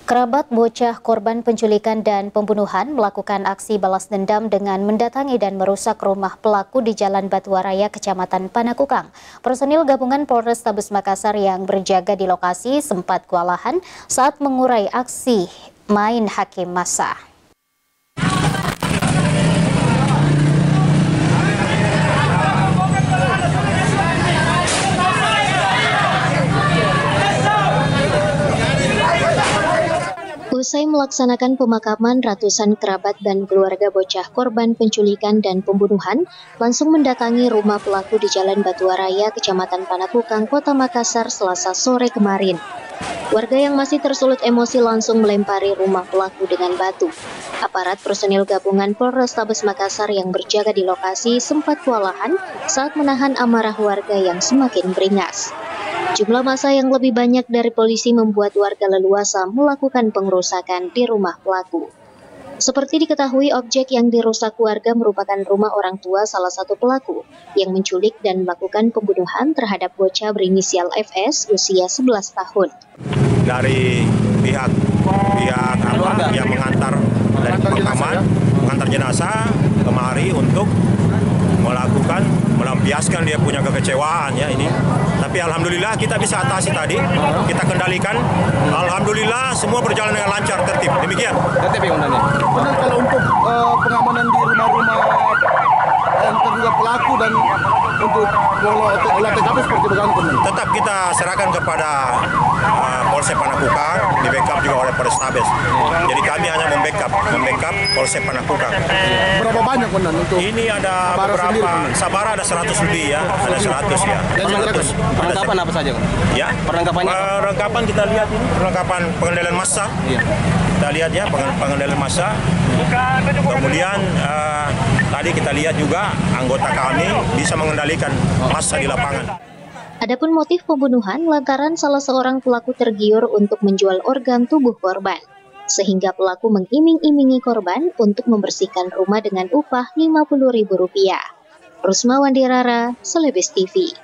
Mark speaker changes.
Speaker 1: Kerabat bocah korban penculikan dan pembunuhan melakukan aksi balas dendam dengan mendatangi dan merusak rumah pelaku di Jalan Batuwaraya, Kecamatan Panakukang. Personil gabungan Polrestabes Makassar yang berjaga di lokasi sempat kewalahan saat mengurai aksi main hakim massa. Usai melaksanakan pemakaman, ratusan kerabat dan keluarga bocah korban penculikan dan pembunuhan langsung mendatangi rumah pelaku di Jalan Batuwaraya, Kecamatan Panakukang, Kota Makassar, Selasa sore kemarin. Warga yang masih tersulut emosi langsung melempari rumah pelaku dengan batu. Aparat personil gabungan Polrestabes Makassar yang berjaga di lokasi sempat kewalahan saat menahan amarah warga yang semakin beringas. Jumlah massa yang lebih banyak dari polisi membuat warga leluasa melakukan pengerusakan di rumah pelaku. Seperti diketahui, objek yang dirusak warga merupakan rumah orang tua salah satu pelaku yang menculik dan melakukan pembunuhan terhadap bocah berinisial FS usia 11 tahun.
Speaker 2: Dari pihak yang mengantar dari pemakaman, mengantar jenazah kemari untuk melampiaskan dia punya kekecewaan ya ini. Tapi alhamdulillah kita bisa atasi tadi, kita kendalikan. Alhamdulillah semua berjalan dengan lancar, tertib. Demikian.
Speaker 3: Tertib ya undangnya. Benar kalau untuk pengamanan di rumah-rumah yang terduga pelaku dan untuk olah TKP seperti bagaimana?
Speaker 2: Tetap kita serahkan kepada Polsek Panakukang, di backup juga oleh Polrestabes. Jadi kami hanya membackup Polsek Panakukang.
Speaker 3: Berapa banyak komandan untuk?
Speaker 2: Ini ada beberapa, Sabara ada 100 lebih ya, ada 100 ya.
Speaker 3: Perlengkapan apa saja?
Speaker 2: Ya, perlengkapan kita lihat ini, perlengkapan pengendalian massa. Iya. Kita lihat ya, pengendalian massa. Kemudian tadi kita lihat juga anggota kami bisa mengendalikan massa di lapangan.
Speaker 1: Adapun motif pembunuhan lantaran salah seorang pelaku tergiur untuk menjual organ tubuh korban, sehingga pelaku mengiming-imingi korban untuk membersihkan rumah dengan upah Rp50.000. Rusma Wandirara, Celebes TV.